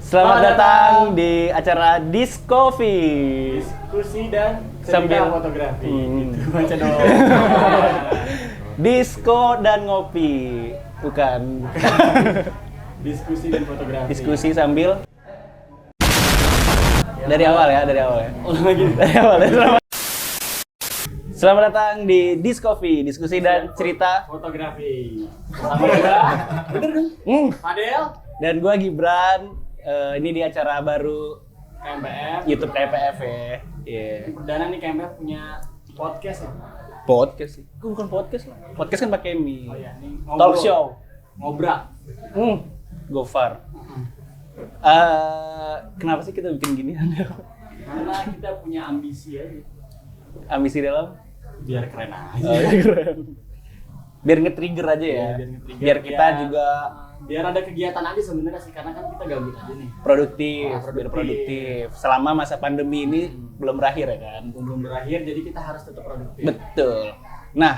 Selamat datang di acara Discovery. Diskusi dan Sambil cerita fotografi. Gitu baca dong. Disco dan ngopi. Bukan. Diskusi dan fotografi. Diskusi sambil dari awal ya. Ulang lagi. Dari awal. Selamat datang di Discovery, diskusi dan cerita Fotografi. Sama juga. Bener kan? Adel. Dan gua Gibran. Ini di acara baru KMPF. YouTube KMPF ya. Iya. Perdana nih KMPF punya podcast ya. Podcast sih. Gua bukan podcast lah. Podcast kan pakai mi. Oh iya, nih Talk show. Ngobrak. Gofar. Kenapa sih kita bikin gini? Karena kita punya ambisi aja. Ambisi dalam? Biar keren aja. Keren. Biar nge-trigger aja ya. Biar nge-trigger, Biar kita biar- juga Biar ada kegiatan aja sebenarnya sih, karena kan kita gabut aja nih. produktif, Produktif. biar produktif. Selama masa pandemi ini belum berakhir ya kan? Belum berakhir, jadi kita harus tetap produktif. Betul. Nah,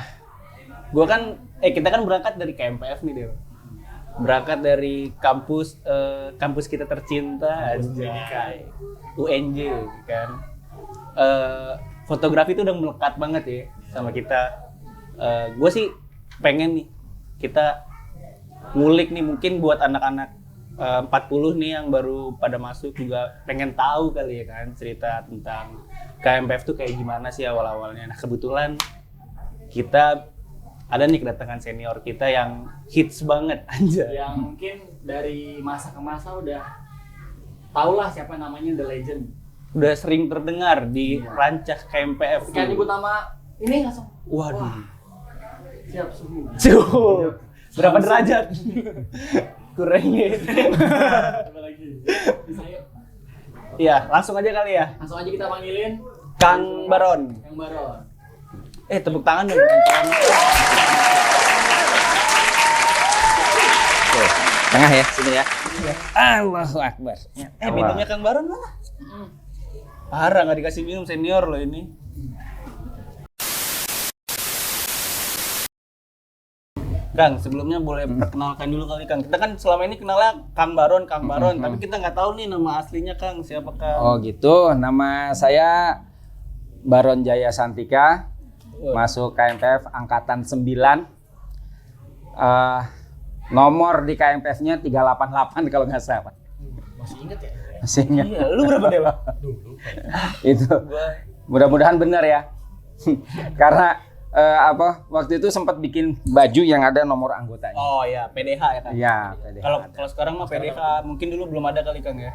kita kan berangkat dari KMPF nih, Del. Berangkat dari kampus kita tercinta, Kampus anjay. pendidikan. UNJ kan. Fotografi itu udah melekat banget ya sama kita. Gue sih pengen nih kita ngulik nih, mungkin buat anak-anak 40 nih yang baru pada masuk juga pengen tahu kali ya kan cerita tentang KMPF tuh kayak gimana sih awal-awalnya. Nah, kebetulan kita ada nih kedatangan senior kita yang hits banget aja. Yang mungkin dari masa ke masa udah tau lah siapa namanya The Legend. Udah sering terdengar di rancah KMPF. Ketika nyebut nama ini langsung, Waduh. wah, siap suhu. Suhu. Berapa derajat? Kurangnya. Apa lagi? Bisa yuk. Iya, langsung aja kali ya. Langsung aja kita panggilin Kang Baron. Kang Baron. Tepuk tangan dong. Kang. Tuh, tengah ya, sini ya. Allahu Akbar. Minumnya Kang Baron mana? Parah, nggak dikasih minum, senior loh ini. Kang, sebelumnya boleh perkenalkan dulu kali Kang. Kita kan selama ini kenalnya Kang Baron, tapi kita nggak tahu nih nama aslinya Kang, siapa Kang? Oh gitu, nama saya Baron Jaya Santika, masuk KMPF Angkatan 9. Nomor di KMPF-nya 388 kalau nggak salah. Masih inget ya? Masih ingat? Iya, lu berapa deh, Pak? Itu. Mudah-mudahan benar ya. Karena waktu itu sempat bikin baju yang ada nomor anggotanya. Oh ya, PDH ya Kang? Iya, PDH ada. Kalau sekarang mah PDH mungkin dulu belum ada kali Kang ya?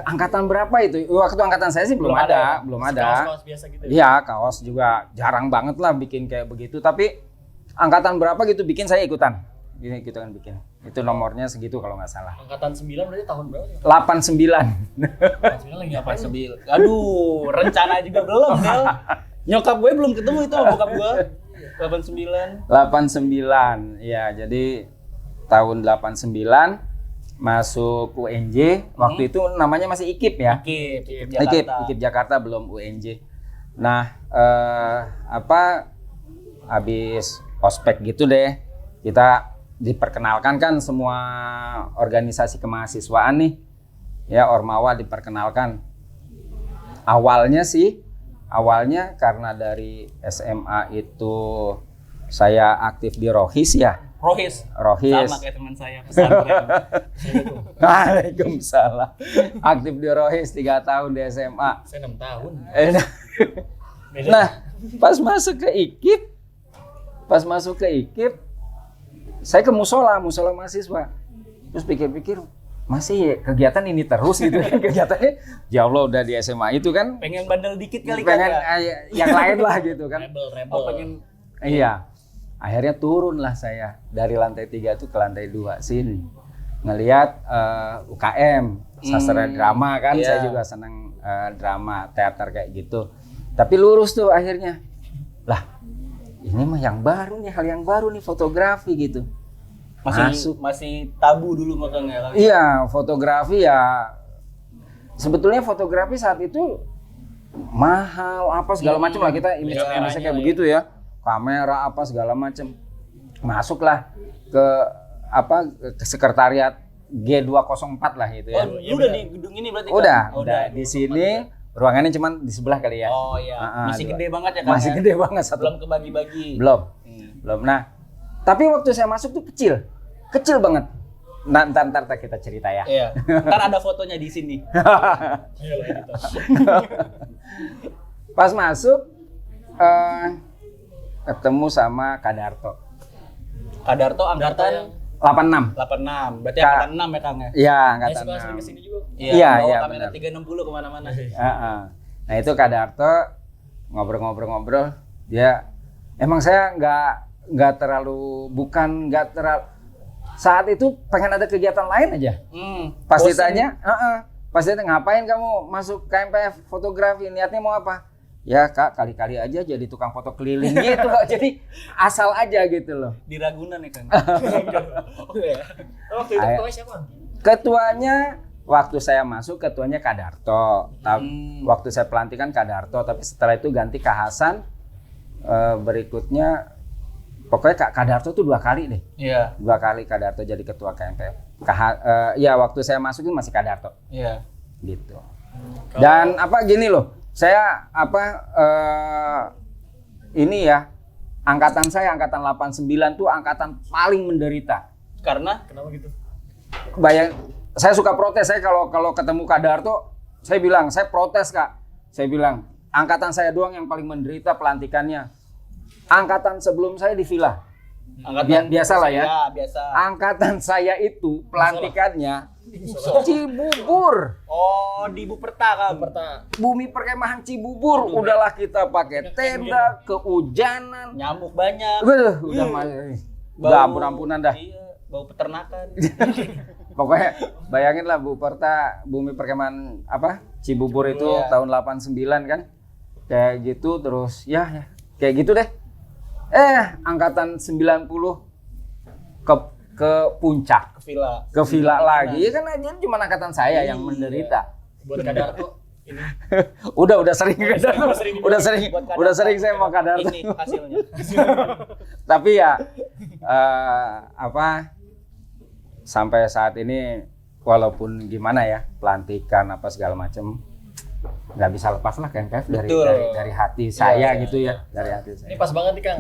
Angkatan berapa itu? Waktu angkatan saya sih belum ada, belum ada. Kaos-kaos biasa gitu ya? Iya, kaos juga jarang banget lah bikin kayak begitu. Tapi angkatan berapa gitu bikin saya ikutan. Gini gitu kan bikin. Itu nomornya segitu kalau nggak salah. Angkatan 9 berarti tahun berapa ya? 89. Angkatan 9 lagi ngapain? Aduh, rencana juga belum, Del. Nyokap gue belum ketemu itu sama bokap gue. 89. 89. Ya, jadi tahun 89 masuk UNJ. Waktu itu namanya masih IKIP ya. IKIP Jakarta belum UNJ. Nah, habis ospek gitu deh. Kita diperkenalkan kan semua organisasi kemahasiswaan nih. Ya, Ormawa diperkenalkan. Awalnya karena dari SMA itu saya aktif di Rohis ya. Rohis. Sama kayak teman saya, pesantren. Waalaikumsalam. Aktif di Rohis 3 tahun di SMA. Saya 6 tahun. Nah, pas masuk ke IKIP, saya ke musola mahasiswa. Terus pikir-pikir, masih kegiatan ini terus gitu kan kegiatannya. Ya Allah, udah di SMA itu kan Pengen bandel dikit kali pengen kan yang lain lah gitu kan. Rebel. pengen Iya. Akhirnya turun lah saya dari lantai 3 itu ke lantai 2 sini. Ngelihat UKM, sastra drama kan, iya. saya juga senang drama, teater kayak gitu. Tapi lurus tuh akhirnya. Lah, ini mah yang baru nih, hal yang baru nih fotografi gitu. masih tabu dulu makanya. Iya, fotografi ya. Sebetulnya fotografi saat itu mahal apa segala macam lah, kita image kayak begitu ya. Kamera apa segala macam. Masuklah ke sekretariat G204 lah itu ya. Oh, lu udah di gedung ini berarti kan? Udah di sini. Ruangannya cuma di sebelah kali ya. Oh iya. Masih gede banget ya kan? Masih gede banget satu. Belum kebagi-bagi. Belum. Nah, tapi waktu saya masuk tuh kecil banget. Nah, ntar kita cerita ya. Iya. Ntar ada fotonya di sini. Pas masuk ketemu sama Kak Darto. Kak Darto angkatan 86. 86. Berarti angkatan 6 ya Kang ya? Iya, angkatan suka sering 6. kesini juga. Iya, kamera benar. 360 kemana-mana. Nah itu Kak Darto ngobrol-ngobrol, dia emang saya nggak terlalu saat itu pengen ada kegiatan lain aja. Pas ditanya, ngapain kamu masuk KMPF fotografi, niatnya mau apa? Ya Kak, kali-kali aja jadi tukang foto keliling gitu loh. Jadi asal aja gitu loh. Di Ragunan ya Kang? Waktu itu ketua siapa? Ketuanya waktu saya masuk ketuanya Kak Darto. Waktu saya pelantikan Kak Darto, tapi setelah itu ganti Kak Hasan. Berikutnya pokoknya Kak Darto tuh 2 kali deh. Iya. 2 kali Kak Darto jadi ketua KMPF. Ya waktu saya masuk itu masih Kak Darto. Iya. Gitu. Dan gini loh. Saya ini ya, angkatan saya angkatan 89 tuh angkatan paling menderita. Karena Kenapa gitu? Saya suka protes. Saya kalau ketemu Kak Darto, saya bilang, saya protes Kak. Saya bilang, angkatan saya doang yang paling menderita pelantikannya. Angkatan sebelum saya di villa. Biasa lah ya. Iya, biasa. Angkatan saya itu pelantikannya Cibubur. Oh, di Buperta Kang. Bumi perkemahan Cibubur. Udahlah kita pakai tenda, kehujanan. Nyamuk banyak. Udah ampun-ampunan dah. Iya, bau peternakan. Pokoknya bayangin lah bumi perkemahan Cibubur itu tahun 89 kan. Kayak gitu terus ya kayak gitu deh. Angkatan 90 ke puncak. Ke villa lagi. Ya kan aja cuma angkatan saya yang menderita. Buat Kak Darto ini. udah sering Kak Darto. Udah sering saya mau Kak Darto. Ini hasilnya. Tapi ya sampai saat ini walaupun gimana ya pelantikan apa segala macam nggak bisa lepas lah KMPF dari hati saya gitu ya, dari hati saya. Ini pas banget nih Kang.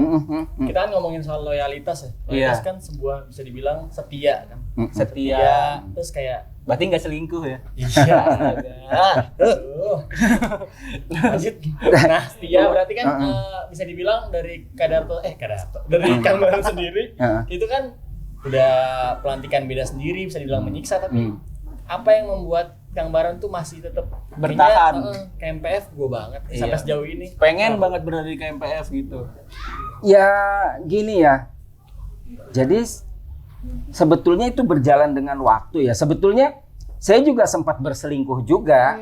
Kita kan ngomongin soal loyalitas ya. Loyalitas kan sebuah bisa dibilang setia kan. Setia. Terus kayak Berarti nggak selingkuh ya? iya. Lanjut. Nah, setia berarti kan bisa dibilang dari Kak Darto dari Kang Baran sendiri itu kan udah pelantikan beda sendiri, bisa dibilang menyiksa, tapi apa yang membuat Kang Baran tuh masih tetap bertahan? KMPF gue banget sampai sejauh ini. Pengen banget berada di KMPF gitu. Ya gini ya. Jadi sebetulnya itu berjalan dengan waktu ya. Sebetulnya saya juga sempat berselingkuh juga.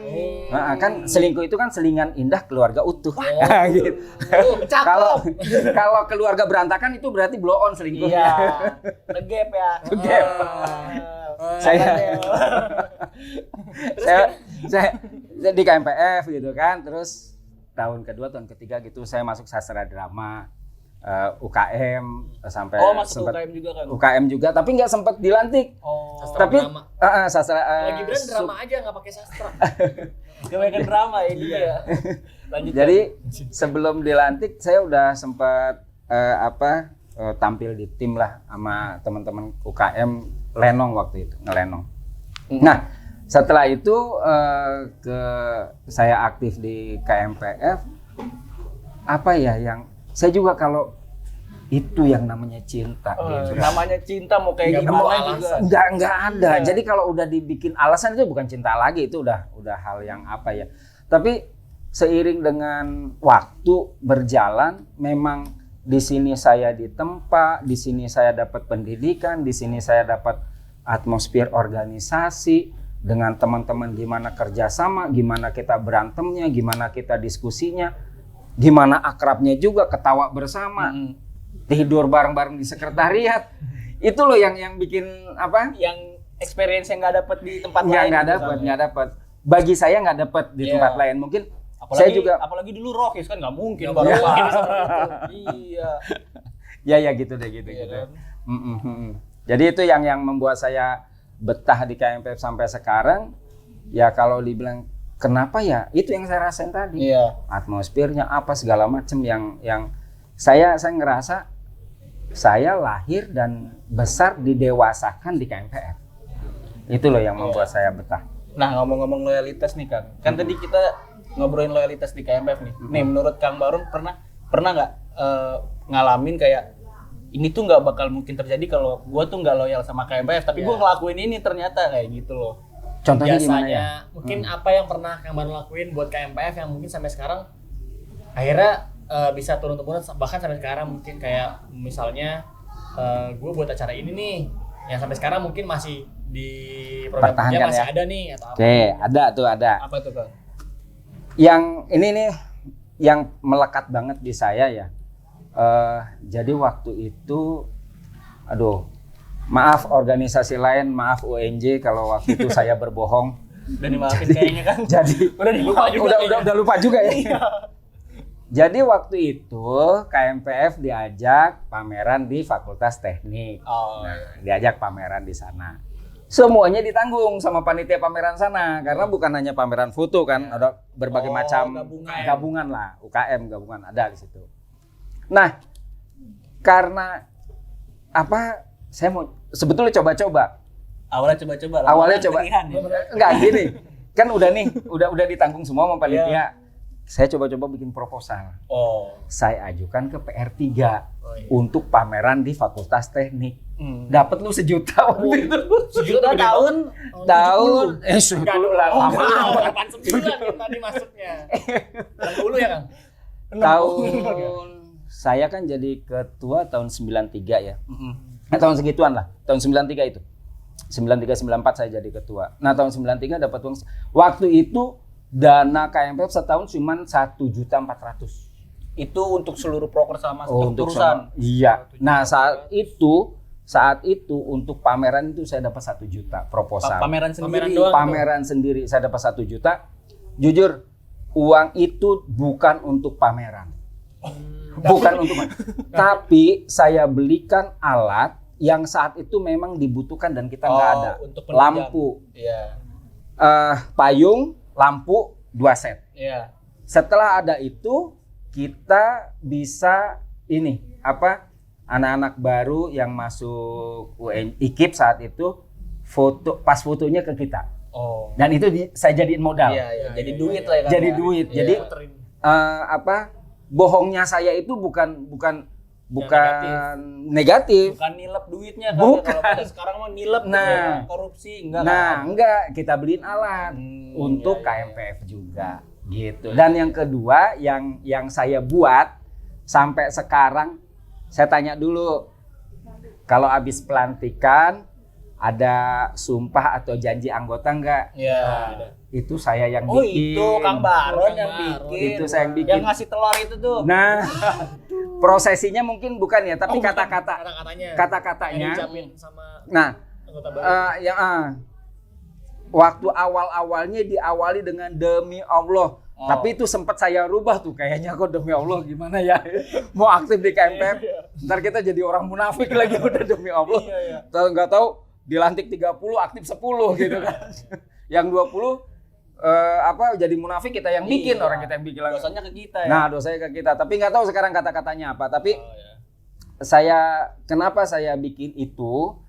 Kan selingkuh itu kan selingan indah keluarga utuh. Gitu. Kalau keluarga berantakan itu berarti blow on selingkuhnya. Iya. Ngegap ya. Ngegap. Saya di KMPF gitu kan, terus tahun kedua, tahun ketiga gitu saya masuk sastra drama, UKM sampai masuk sempat UKM juga kan? UKM juga, tapi nggak sempat dilantik. Tapi sastra Gibran drama aja nggak pakai sastra. Kebanyakan drama ya juga ya. Lanjut. Jadi sebelum dilantik saya udah sempat tampil di tim lah sama teman-teman UKM Lenong waktu itu, ngelenong. Nah, setelah itu saya aktif di KMPF. Yang saya juga kalau itu yang namanya cinta. Gitu. Namanya cinta mau kayak gimana juga. Nggak ada. Jadi kalau udah dibikin alasan itu bukan cinta lagi, itu udah hal yang ya. Tapi seiring dengan waktu berjalan, memang di sini saya ditempa, di sini saya dapat pendidikan, di sini saya dapat atmosfer organisasi dengan teman-teman, gimana kerjasama, gimana kita berantemnya, gimana kita diskusinya, gimana akrabnya juga, ketawa bersama, tidur bareng-bareng di sekretariat. Itu loh yang bikin Yang experience yang nggak dapat di tempat lain. Nggak dapat. Bagi saya nggak dapat di tempat lain. Mungkin apalagi dulu Rokis kan nggak mungkin baru iya. Ya gitu deh gitu. Kan? Jadi itu yang membuat saya betah di KMPF sampai sekarang, ya kalau dibilang kenapa ya, itu yang saya rasain tadi. Iya. Atmosfernya apa segala macam yang saya ngerasa saya lahir dan besar didewasakan di KMPF. Itu loh yang membuat saya betah. Nah, ngomong-ngomong loyalitas nih Kang. Kan tadi kita ngobrolin loyalitas di KMPF nih. Nih, menurut Kang Baron pernah nggak ngalamin kayak ini tuh nggak bakal mungkin terjadi kalau gue tuh nggak loyal sama KMPF, tapi gue ngelakuin ini ternyata kayak gitu loh. Contohnya Biasanya, gimana ya? mungkin apa yang pernah Kang Baron lakuin buat KMPF yang mungkin sampai sekarang akhirnya bisa turun-temurun, bahkan sampai sekarang mungkin kayak misalnya gue buat acara ini nih yang sampai sekarang mungkin masih di program kerja masih ya? ada nih atau apa? Oke, ada. Apa tuh Kang? Yang ini nih yang melekat banget di saya ya. Jadi waktu itu, aduh, maaf organisasi lain, maaf UNJ kalau waktu itu saya berbohong. Udah dimaafin kayaknya kan? Jadi udah dilupa juga. Udah lupa juga ya. Jadi waktu itu KMPF diajak pameran di Fakultas Teknik. Nah, diajak pameran di sana. Semuanya ditanggung sama panitia pameran sana karena bukan hanya pameran foto kan, ada berbagai macam gabungan lah, UKM gabungan ada di situ. Nah, karena apa? Saya mau sebetulnya coba-coba. Awalnya coba. Enggak gini. Kan udah ditanggung semua sama panitia. Saya coba-coba bikin proposal. Saya ajukan ke PR3 untuk pameran di Fakultas Teknik. Dapat lu 1 juta waktu itu. 1 juta tahun 10 lah. Kapan 9 yang tadi masuknya? 60 ya Kang? Tahun saya kan jadi ketua tahun 93 ya. Tahun segituan lah. Tahun 93 itu. 93 94 saya jadi ketua. Nah, tahun 93 dapat uang. Waktu itu dana KMPF setahun cuma 1.400.000. Itu untuk seluruh proker sama untuk perusahaan. Iya. Nah, saat itu untuk pameran itu saya dapat 1 juta proposal. Pameran sendiri. Pameran sendiri saya dapat 1 juta. Jujur, uang itu bukan untuk pameran. Bukan untuk tapi saya belikan alat yang saat itu memang dibutuhkan dan kita nggak ada. Lampu, payung, lampu 2 set. Setelah ada itu kita bisa anak-anak baru yang masuk IKIP saat itu fotonya ke kita. Dan itu saya jadiin modal. Jadi duit lah ya. Jadi duit. Jadi bohongnya saya itu bukan negatif. Bukan nilep duitnya kan. Bukan. Kalau sekarang mah nilep korupsi enggak. Enggak, kita beliin alat untuk KMPF juga gitu. Dan yang kedua yang saya buat sampai sekarang, saya tanya dulu kalau habis pelantikan ada sumpah atau janji anggota enggak? Itu saya yang bikin. Itu Kang Baron yang bikin. Itu saya yang bikin. Yang ngasih telur itu tuh. Nah, prosesinya mungkin bukan ya, tapi kata-katanya. Yang diucapin sama anggota baru. Waktu awal-awalnya diawali dengan demi Allah. Tapi itu sempat saya rubah tuh, kayaknya kok demi Allah gimana ya. Mau aktif di KMPF, ntar kita jadi orang munafik lagi udah demi Allah. Nggak tahu dilantik 30, aktif 10 gitu kan. Yang 20 jadi munafik kita yang bikin, orang kita yang bikin. Dosanya ke kita ya. Nah, dosanya ke kita. Tapi nggak tahu sekarang kata-katanya apa. Tapi kenapa saya bikin itu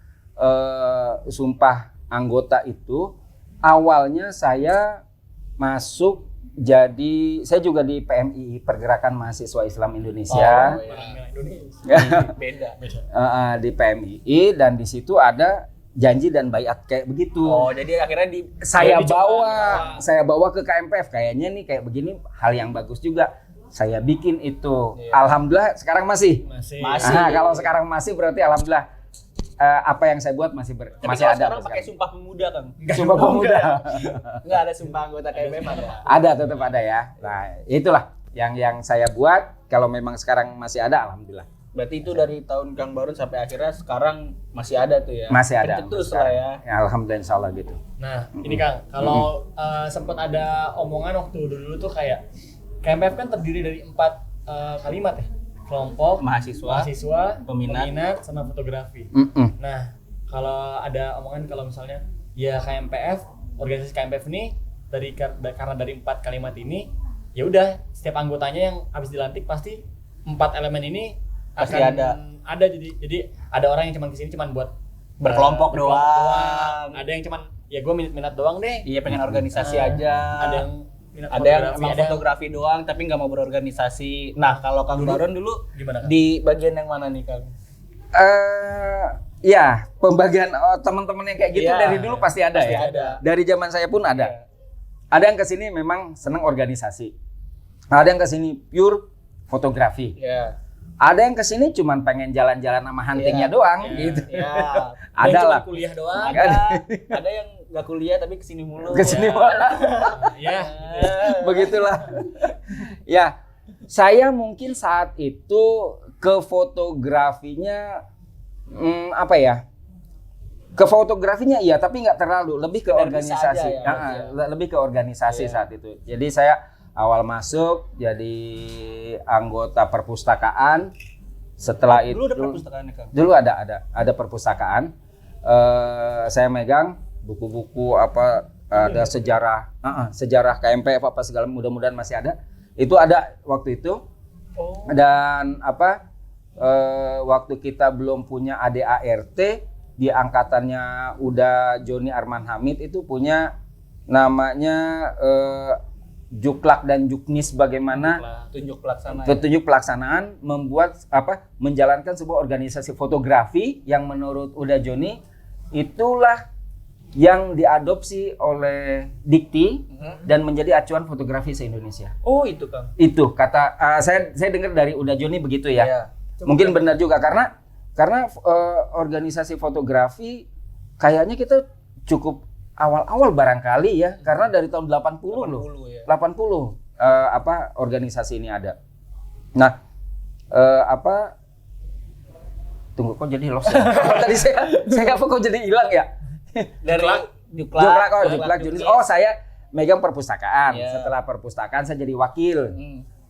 sumpah anggota itu, awalnya saya masuk saya juga di PMI, Pergerakan Mahasiswa Islam Indonesia. Beda. Di PMI, dan di situ ada janji dan baiat kayak begitu. Jadi akhirnya saya bawa ke KMPF, kayaknya nih kayak begini hal yang bagus juga. Saya bikin itu. Alhamdulillah sekarang masih. Kalau sekarang masih berarti alhamdulillah apa yang saya buat masih ada. Tapi sekarang pakai Sumpah Pemuda Kang. Sumpah Pemuda. Enggak ada sumpah anggota KMPF ada. Ada, tetap ada ya. Nah, itulah yang saya buat. Kalau memang sekarang masih ada, alhamdulillah. Berarti itu dari tahun Kang Baron sampai akhirnya sekarang masih ada tuh ya? Masih ada. Terus lah ya. Alhamdulillah, insyaallah gitu. Nah, ini Kang, kalau sempat ada omongan waktu dulu tuh kayak KMPF kan terdiri dari 4 kalimat ya. Kelompok, mahasiswa, peminat, sama fotografi. Nah, kalau ada omongan kalau misalnya ya KMPF, organisasi KMPF ini karena dari 4 kalimat ini ya udah setiap anggotanya yang habis dilantik pasti 4 elemen ini Pasti akan ada. jadi ada orang yang cuman kesini cuman buat Berkelompok doang. ada yang cuman ya gue minat doang deh, Iya, pengen organisasi aja. ada yang minat Ada yang fotografi, emang ada yang- fotografi doang tapi nggak mau berorganisasi. Nah, kalau Kang Baron dulu Gimana, Kang? di bagian yang mana nih, Kang? Ya, pembagian teman-teman yang kayak gitu Iya, dari dulu pasti ada pasti ya. ada. Dari zaman saya pun ada. Ada yang kesini memang senang organisasi. Ada yang kesini pure fotografi. Iya. Ada yang kesini cuman pengen jalan-jalan sama huntingnya doang gitu. Iya. ada yang Ada cuma lah. kuliah doang. Ada yang nggak kuliah tapi kesini mulu. Kesini Ya. malah. Ya, Begitulah. Ya, saya mungkin saat itu ke fotografinya apa ya? Ke fotografinya iya, tapi nggak terlalu, lebih ke Sekedar bisa organisasi. aja ya, Lebih ke organisasi saat itu. Jadi saya awal masuk jadi anggota perpustakaan. Setelah itu Dulu ada perpustakaan ya, Kang? dulu ada perpustakaan. Saya megang buku-buku apa ada sejarah KMPF apa segala, mudah-mudahan masih ada. Itu ada waktu itu. Dan waktu kita belum punya ADART, di angkatannya udah Joni Arman Hamid itu punya namanya Juklak dan Juknis, bagaimana Tunjuk pelaksana. petunjuk pelaksanaan menjalankan sebuah organisasi fotografi yang menurut Uda Joni itulah yang diadopsi oleh Dikti dan menjadi acuan fotografi se-Indonesia. Oh, itu, Kang. Itu kata saya dengar dari Uda Joni begitu ya. Iya. Mungkin benar juga karena organisasi fotografi kayaknya kita cukup awal-awal barangkali ya, karena dari tahun 80 loh. 80 ya. 80 organisasi ini ada. Nah, tunggu kok jadi lost ya? Tadi saya apa kok jadi hilang ya? Dari Juklak Junis. Oh, saya megang perpustakaan. Iya. Setelah perpustakaan saya jadi wakil.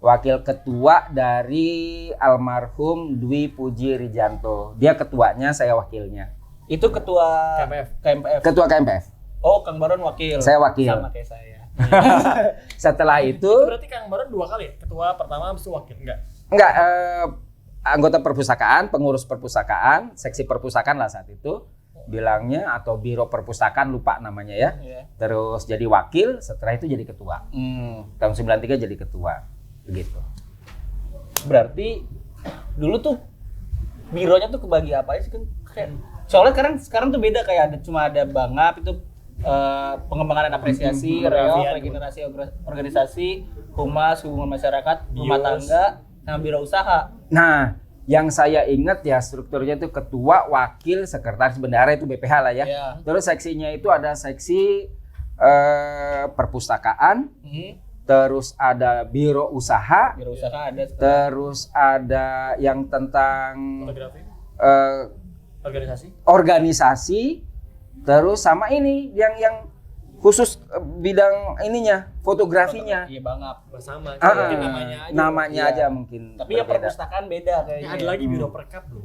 Wakil ketua dari almarhum Dwi Puji Rijanto. Dia ketuanya, saya wakilnya. Itu ketua KMPF. Ketua KMPF. Oh, Kang Baron wakil. Saya wakil. Sama kayak saya. Setelah itu berarti Kang Baron 2 kali ya? Ketua pertama habis itu wakil, enggak anggota perpustakaan, pengurus perpustakaan, seksi perpustakaan lah saat itu bilangnya, atau biro perpustakaan, lupa namanya ya. Iya. Terus jadi wakil, setelah itu jadi ketua. Tahun 93 jadi ketua. Begitu. Berarti dulu tuh bironya tuh kebagi apa aja sih, kan? Soalnya sekarang tuh beda, kayak cuma ada Bangap itu pengembangan dan apresiasi, Reog, regenerasi organisasi, Humas, hubungan masyarakat, rumah tangga, sama biro usaha. Nah, yang saya ingat ya strukturnya itu ketua, wakil, sekretaris bendahara, itu BPH lah ya. Iya. Terus seksinya itu ada seksi perpustakaan, terus ada biro usaha, Biro usaha ada. terus ada yang tentang Fotografi, organisasi. organisasi, terus sama ini yang khusus bidang ininya, fotografinya. Iya, Bangap. Bersama. Ah, Mungkin namanya aja. namanya Iya. aja mungkin. Tapi ya berbeda. perpustakaan beda kayaknya. Ada lagi biro perkap loh.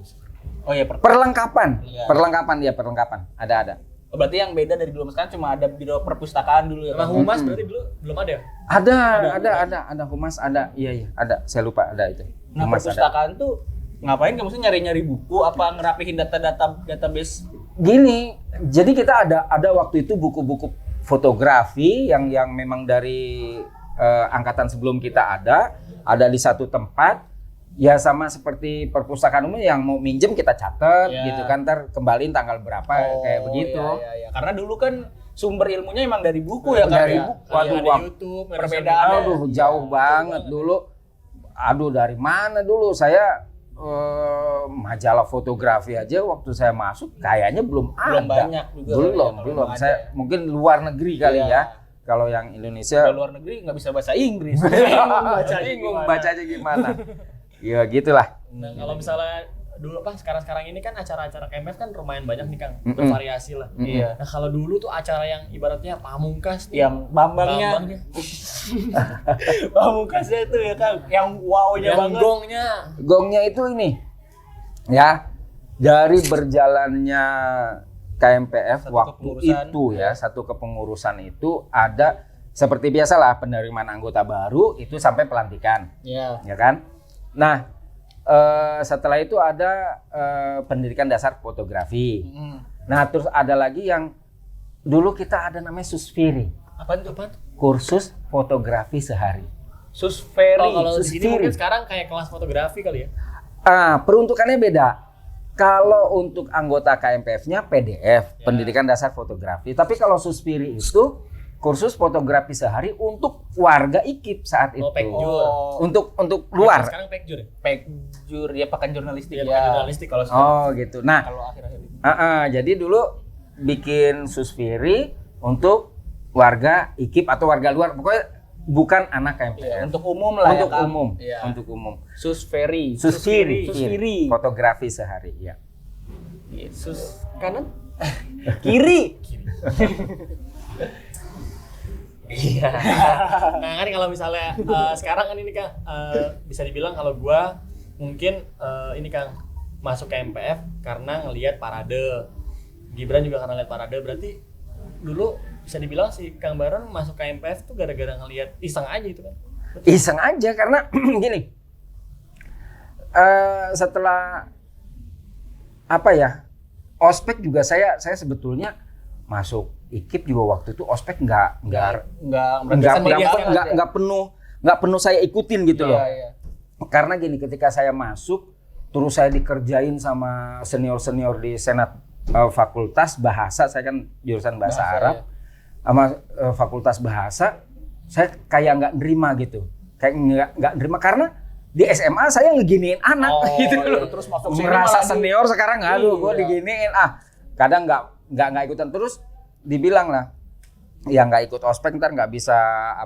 Oh iya, Perlengkapan, Iya. perlengkapan, ada. Berarti yang beda dari dulu sekarang cuma ada biro perpustakaan dulu ya. Nah, Kang? Humas berarti dulu belum ada ya? Ada humas, ada, iya, ada, saya lupa ada itu. Nah, Humas ada. perpustakaan tuh ngapain? Kamu maksudnya nyari-nyari buku apa ngerapihin database? Gini, jadi kita ada waktu itu buku-buku fotografi yang memang dari angkatan sebelum kita ada di satu tempat. Ya sama seperti perpustakaan umum, yang mau minjem kita catat Ya. gitu kan, ntar kembaliin tanggal berapa kayak begitu. Iya. Karena dulu kan sumber ilmunya emang dari buku ya, kan? Dari Ya? buku. Waduh, Ada wah. YouTube, ada Perbedaan. sosial Aduh, media. jauh banget dulu. Aduh, dari mana dulu saya majalah fotografi aja waktu saya masuk kayaknya belum ada. Belum banyak juga. Belum. Belum ada. Saya mungkin luar negeri kali Iya. ya. Kalau yang Indonesia Kalau luar negeri nggak bisa bahasa Inggris. bingung bacanya gimana. Ya gitulah. Nah, kalau misalnya dulu sekarang ini kan acara-acara KMF kan lumayan banyak nih Kang, Mm-mm. bervariasi lah. Iya. Nah, kalau dulu tuh acara yang ibaratnya pamungkas tuh, Yang Bambangnya, Pamungkasnya itu ya kan, yang wow-nya yang banget. gongnya. Gongnya itu ini. Ya. Dari berjalannya KMPF Satu waktu kepengurusan. itu ya, satu kepengurusan itu ada seperti biasalah penerimaan anggota baru itu sampai pelantikan, Iya. ya kan? Nah, setelah itu ada pendidikan dasar fotografi. Nah, terus ada lagi yang dulu kita ada namanya Susfiri, Apaan tuh? Apaan tuh? kursus fotografi sehari. Susferi. Oh, kalau di Susfiri. sini mungkin sekarang kayak kelas fotografi kali ya. Peruntukannya beda. Kalau untuk anggota KMPF-nya PDF, Ya. pendidikan dasar fotografi. Tapi kalau Susfiri itu kursus fotografi sehari untuk warga IKIP saat itu. Oh, pekjur. Untuk luar. Sekarang pekjur ya? Pekjur ya, pekan jurnalistik Iya, ya. pakai jurnalistik kalau sekarang. Oh gitu. Nah, Kalau akhir-akhir ini. jadi dulu bikin Susfiri untuk warga IKIP atau warga luar, pokoknya bukan anak KMPF. Iya, untuk umum lah Untuk ya, Kang. umum, Iya. untuk umum. Susferi. Susfiri, Susfiri. fotografi sehari, ya. Sus kanan. Kiri. Iya. Nah kan kalau misalnya sekarang kan ini Kang, bisa dibilang kalau gua mungkin ini Kang masuk ke MPF karena ngelihat parade. Gibran juga karena lihat parade. Berarti dulu bisa dibilang si Kang Baron masuk ke MPF tuh gara-gara ngelihat iseng aja itu kan. Iseng aja karena gini. Setelah apa ya? Ospek juga saya sebetulnya masuk IKIP juga waktu itu ospek nggak penuh saya ikutin gitu loh. Iya. Karena gini, ketika saya masuk terus saya dikerjain sama senior di senat fakultas bahasa, saya kan jurusan bahasa Arab, ya. sama fakultas bahasa, saya kayak nggak nerima gitu, kayak nggak nerima karena di SMA saya ngeginiin anak gitu loh. Terus masuk sini Merasa malah senior sekarang, aduh gue Iya. diginiin, kadang nggak ikutan, terus dibilang lah ya nggak ikut ospek ntar nggak bisa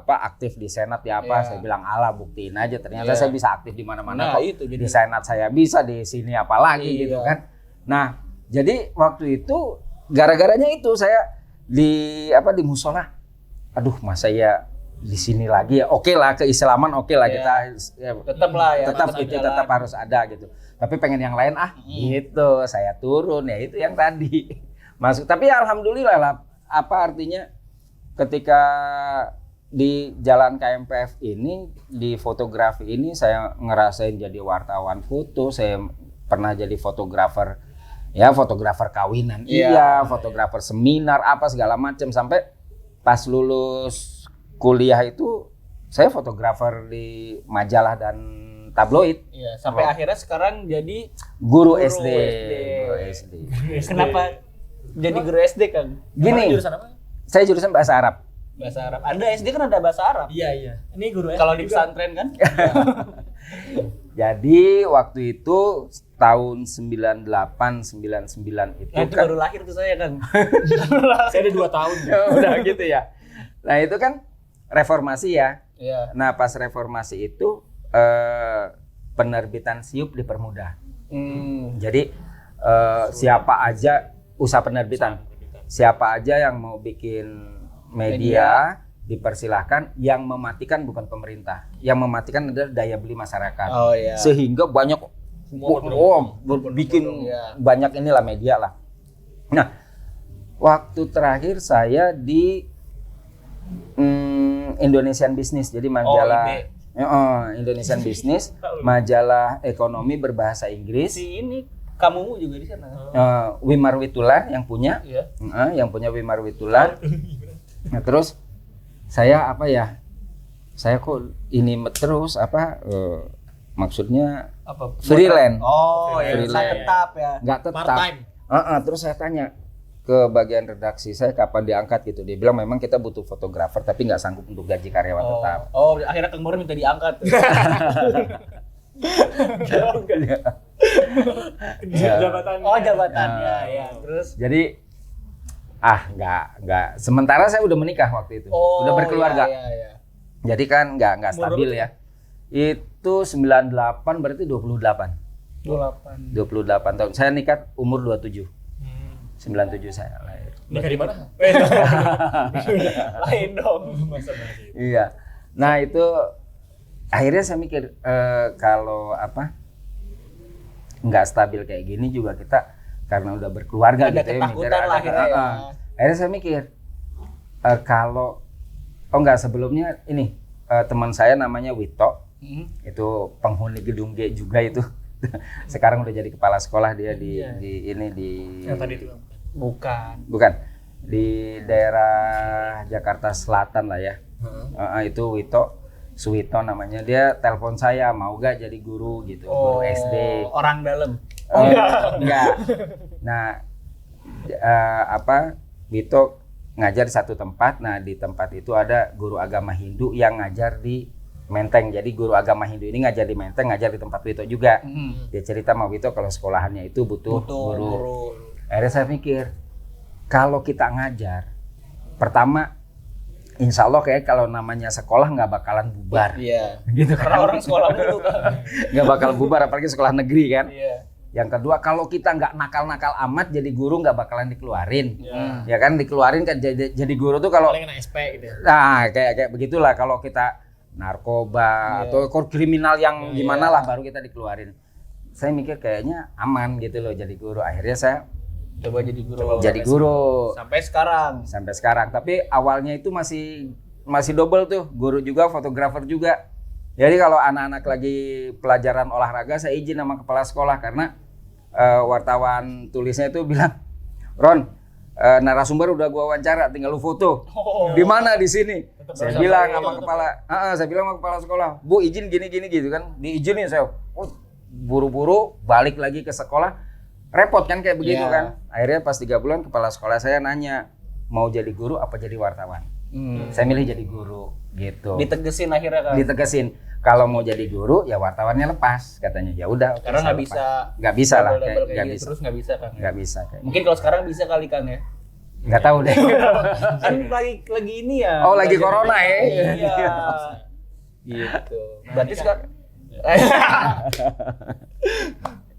aktif di senat ya apa. Iya. Saya bilang alah buktiin aja, ternyata Iya. saya bisa aktif di mana-mana Nah, kok. itu jadi. Di senat saya bisa, di sini apalagi Iya. gitu kan. Nah jadi waktu itu gara-garanya itu saya di musola, aduh masa ya di sini lagi ya, oke lah keislaman, oke lah Iya. kita ya, Tetap lah ya. tetap tetap itu jalan. tetap harus ada gitu. Tapi pengen yang lain gitu, saya turun ya itu yang tadi masuk. Tapi ya alhamdulillah lah, apa artinya ketika di jalan KMPF ini, di fotografi ini saya ngerasain jadi wartawan foto, saya pernah jadi fotografer ya, fotografer kawinan fotografer seminar apa segala macam, sampai pas lulus kuliah itu saya fotografer di majalah dan tabloid. Iya, sampai akhirnya sekarang jadi Guru Guru SD. SD. Guru SD. kenapa jadi guru SD kan? Gini, Jurusan apa? saya jurusan bahasa Arab. Bahasa Arab. Ada SD kan ada bahasa Arab. Iya. Ini guru SD Kalau di juga. pesantren kan? Jadi waktu itu tahun 98 99 itu Nah, itu kan baru lahir tuh saya kan. Saya ada 2 tahun. udah gitu ya. Nah, itu kan reformasi ya. Iya. Nah, pas reformasi itu penerbitan SIUP dipermudah. Jadi siapa aja usaha penerbitan. Siapa aja yang mau bikin media dipersilahkan, yang mematikan bukan pemerintah. Yang mematikan adalah daya beli masyarakat. Oh iya. Sehingga banyak bikin ya. banyak inilah media lah. Nah, waktu terakhir saya di Indonesian Business, jadi majalah Indonesian Business, majalah ekonomi berbahasa Inggris. Si ini kamu juga di sana. Wimar Witular yang punya, Iya. yang punya Wimar Witular. Nah, terus saya saya kok ini terus maksudnya Apa? freelance. Oh, ya. Freelance. Saya tetap ya. Nggak tetap. Part time. Terus saya tanya ke bagian redaksi saya kapan diangkat gitu. Dia bilang memang kita butuh fotografer tapi nggak sanggup untuk gaji karyawan tetap. Oh, akhirnya Kang Baron minta diangkat. Jabatan. Oh, jabatannya ya. Terus Jadi nggak. Sementara saya udah menikah waktu itu, udah berkeluarga. Iya. Jadi kan nggak stabil ya. Itu 98 berarti 28 tahun. Saya nikah umur 27. 97 saya lahir. Nikah di mana? Lain dong. Iya. Nah, itu akhirnya saya mikir kalau nggak stabil kayak gini juga kita karena udah berkeluarga ada gitu ketakutan lah akhirnya ya. Akhirnya saya mikir kalau sebelumnya ini teman saya namanya Wito, itu penghuni gedung G juga itu. Sekarang udah jadi kepala sekolah dia di Yang tadi itu. bukan di daerah Jakarta Selatan lah ya. Itu Suwito namanya. Dia telepon saya mau gak jadi guru gitu, guru SD. Orang dalam. Enggak. Nah, Wito ngajar di satu tempat. Nah, di tempat itu ada guru agama Hindu yang ngajar di Menteng. Jadi guru agama Hindu ini ngajar di Menteng, ngajar di tempat Wito juga. Dia cerita sama Wito kalau sekolahannya itu butuh guru. Akhirnya saya mikir, kalau kita ngajar, pertama insya Allah kayak kalau namanya sekolah nggak bakalan bubar. Iya. Gitu Karena kan. orang sekolah dulu kan. Nggak bakal bubar, apalagi sekolah negeri kan. Iya. Yang kedua, kalau kita nggak nakal-nakal amat jadi guru nggak bakalan dikeluarin. Iya. Ya kan, dikeluarin kan jadi guru tuh kalau Paling kena SP gitu ya. nah kayak begitulah. Kalau kita narkoba atau kriminal yang gimana lah baru kita dikeluarin. Saya mikir kayaknya aman gitu loh jadi guru. Akhirnya saya Coba jadi guru. jadi guru Sampai sekarang. sampai sekarang. Tapi awalnya itu masih double tuh, guru juga, fotografer juga. Jadi kalau anak-anak lagi pelajaran olahraga, saya izin sama kepala sekolah karena wartawan tulisnya itu bilang, Ron, narasumber udah gua wawancara, tinggal lu foto. Di mana di sini? Saya bilang sama kepala sekolah, Bu izin gini gitu kan, diizinin saya. Buru-buru balik lagi ke sekolah, repot kan kayak begitu kan. Akhirnya pas 3 bulan kepala sekolah saya nanya, mau jadi guru apa jadi wartawan? Saya milih jadi guru gitu. Ditegesin akhirnya kan. Ditegesin kalau mau jadi guru ya wartawannya lepas katanya. Ya udah. Karena nggak bisa lah double nggak gitu bisa. terus nggak bisa kan. Nggak bisa kayak. Mungkin kalau sekarang bisa kali kan ya. Nggak tahu deh. Kan lagi ini ya. Oh lagi corona ya. Iya. Gitu. Berarti sekarang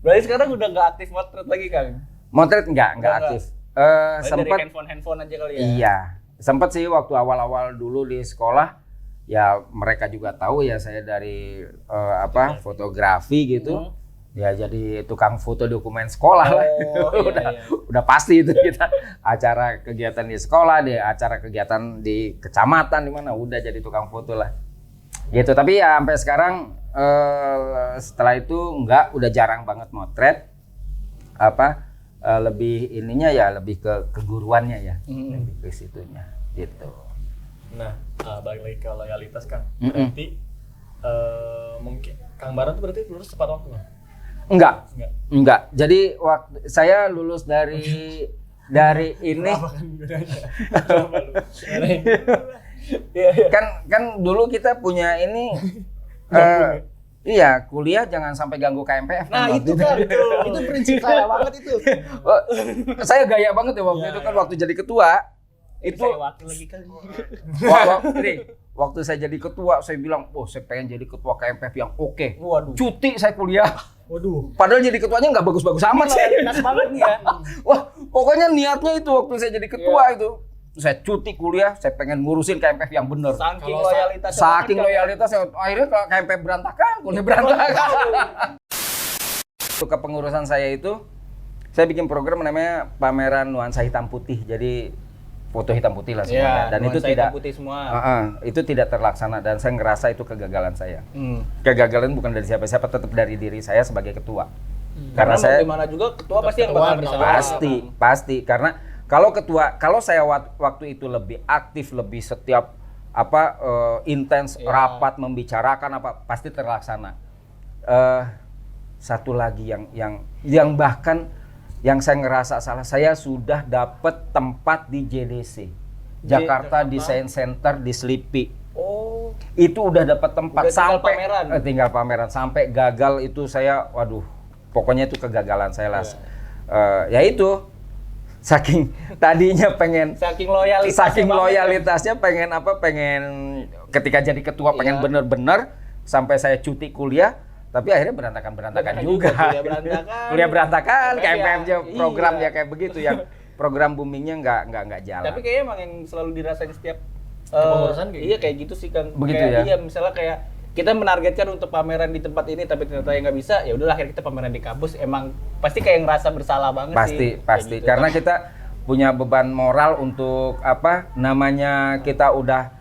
Berarti sekarang udah nggak aktif motret lagi Kang? Motret nggak aktif. Sempat handphone aja kali ya. Iya. Sempat sih waktu awal-awal dulu di sekolah, ya mereka juga tahu ya saya dari fotografi gitu. Ya jadi tukang foto dokumen sekolah lah. Udah pasti itu kita acara kegiatan di sekolah, acara kegiatan di kecamatan di mana udah jadi tukang foto lah. Gitu. Tapi ya sampai sekarang setelah itu udah jarang banget motret. Lebih ininya ya lebih ke keguruannya ya, lebih ke situnya gitu. Nah, balik lagi ke loyalitas Kang. Berarti mungkin Kang Baran tuh berarti lulus tepat waktu Kang? Enggak. Jadi waktu saya lulus dari ini kan dulu kita punya ini iya, kuliah jangan sampai ganggu KMPF. Nah, itu kan itu prinsip saya banget itu. Saya gaya banget ya waktu itu kan waktu jadi ketua. Itu saya wakil lagi kali. Waktu saya jadi ketua, saya bilang, saya pengen jadi ketua KMPF yang oke. Waduh. Cuti saya kuliah. Waduh. Padahal jadi ketuanya nggak bagus-bagus amat sih. Enak banget nih ya. Wah, pokoknya niatnya itu waktu saya jadi ketua itu. Saya cuti kuliah, saya pengen ngurusin KMPF yang bener. Saking loyalitasnya, akhirnya kalau KMPF berantakan, kuliah berantakan. Untuk kepengurusan saya itu, saya bikin program namanya pameran nuansa hitam putih. Jadi foto hitam putih lah semuanya. Dan itu tidak putih semua. Itu tidak terlaksana dan saya ngerasa itu kegagalan saya. Kegagalan bukan dari siapa-siapa, tetap dari diri saya sebagai ketua. Karena saya gimana juga ketua pasti yang bakal bisa. Pasti karena kalau saya waktu itu lebih aktif, lebih setiap intens rapat membicarakan pasti terlaksana. Satu lagi yang bahkan yang saya ngerasa salah, saya sudah dapat tempat di JDC, Jakarta Design Center di Slipi. Oh, itu udah dapat tempat sampai tinggal pameran sampai gagal itu saya, waduh, pokoknya itu kegagalan saya lah. Ya itu. Saking tadinya saking loyalitasnya pengen ketika jadi ketua pengen bener-bener sampai saya cuti kuliah, tapi akhirnya berantakan juga. Kuliah berantakan, KMPF programnya kayak begitu yang program boomingnya nggak jalan. Tapi kayaknya emang yang selalu dirasain setiap kepengurusan iya kayak gitu sih Kang. Begitu kayak, ya. Iya, misalnya kayak kita menargetkan untuk pameran di tempat ini tapi ternyata yang nggak bisa, ya udahlah akhirnya kita pameran di kampus. Emang pasti kayak ngerasa bersalah banget sih. Pasti Kayak gitu. karena kita punya beban moral untuk apa namanya, kita udah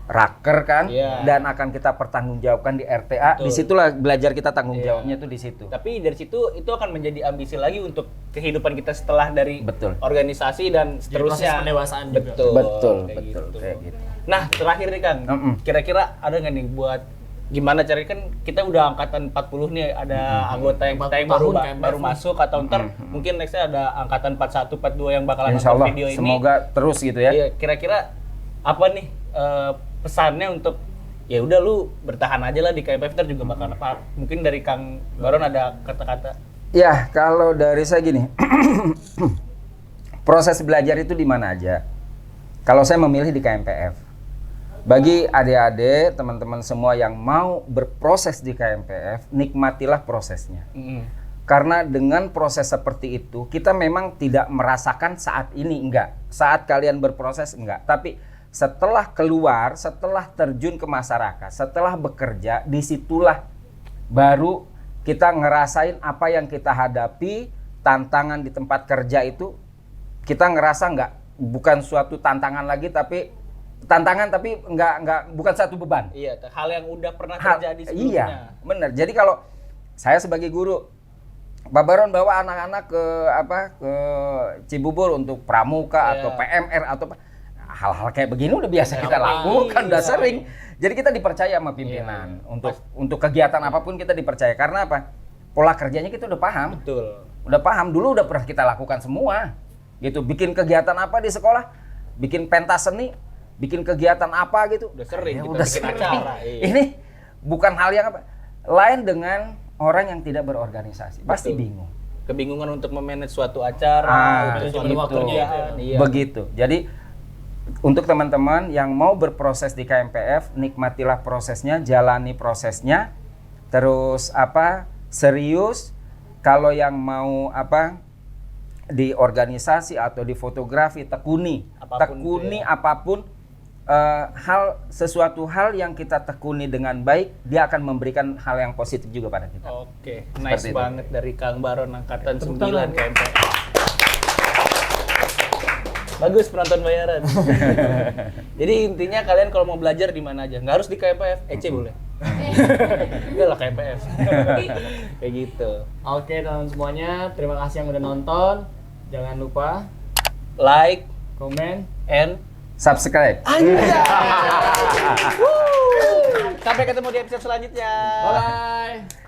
raker kan, Iya. dan akan kita pertanggungjawabkan di RTA. Betul. Disitulah belajar kita tanggung Iya. jawabnya tuh di situ. Tapi dari situ itu akan menjadi ambisi lagi untuk kehidupan kita setelah dari Betul. organisasi dan Jadi seterusnya. proses pendewasaan juga. Betul. Betul, kayak betul, gitu. kayak gitu. Nah, terakhir nih Kang, kira-kira ada nggak nih buat gimana caranya, kan kita udah angkatan 40 nih, ada anggota yang kita yang 40 baru tahun KMPF baru nih. masuk, atau ntar mungkin nextnya ada angkatan 41, 42 yang bakalan Insya nonton Allah video ini. semoga terus gitu ya. Iya, kira-kira apa nih pesannya untuk ya udah lu bertahan aja lah di KMPF, ntar juga bakal apa? Mungkin dari Kang Baron ada kata-kata. Ya, kalau dari saya gini, proses belajar itu di mana aja. Kalau saya memilih di KMPF, bagi adik-adik, teman-teman semua yang mau berproses di KMPF, nikmatilah prosesnya. Karena dengan proses seperti itu, kita memang tidak merasakan saat ini, enggak. Saat kalian berproses, enggak. Tapi setelah keluar, setelah terjun ke masyarakat, setelah bekerja, disitulah baru kita ngerasain apa yang kita hadapi, tantangan di tempat kerja itu, kita ngerasa enggak, bukan suatu tantangan lagi, tapi tantangan tapi enggak bukan satu beban. Iya, hal yang udah pernah terjadi sebelumnya. Iya, benar. Jadi kalau saya sebagai guru, Pak Baron bawa anak-anak ke Cibubur untuk pramuka atau PMR atau hal-hal kayak begini udah biasa kita lakukan, udah sering. Jadi kita dipercaya sama pimpinan untuk kegiatan apapun kita dipercaya. Karena apa? Pola kerjanya kita udah paham. Betul. Udah paham, dulu udah pernah kita lakukan semua. Gitu, bikin kegiatan apa di sekolah, bikin pentas seni, bikin kegiatan apa gitu. Udah sering Ya, kita udah bikin sering. acara. Iya. Ini bukan hal yang apa? Lain dengan orang yang tidak berorganisasi. Pasti Betul. bingung. Kebingungan untuk memanage suatu acara, untuk suatu waktunya pekerjaan. Iya. Begitu. Jadi untuk teman-teman yang mau berproses di KMPF, nikmatilah prosesnya, jalani prosesnya. Terus serius. Kalau yang mau di organisasi atau di fotografi, tekuni apapun sesuatu hal yang kita tekuni dengan baik, dia akan memberikan hal yang positif juga pada kita. Oke, nice Seperti itu. banget dari Kang Baron angkatan Tepuk 9 tangan. KMPF. Bagus penonton bayaran. Jadi intinya kalian kalau mau belajar di mana aja, nggak harus di KMPF, EC boleh. Enggak lah KMPF. Kayak gitu. Oke teman-teman semuanya, terima kasih yang udah nonton. Jangan lupa Like, komen. and Subscribe. sampai ketemu di episode selanjutnya. Bye.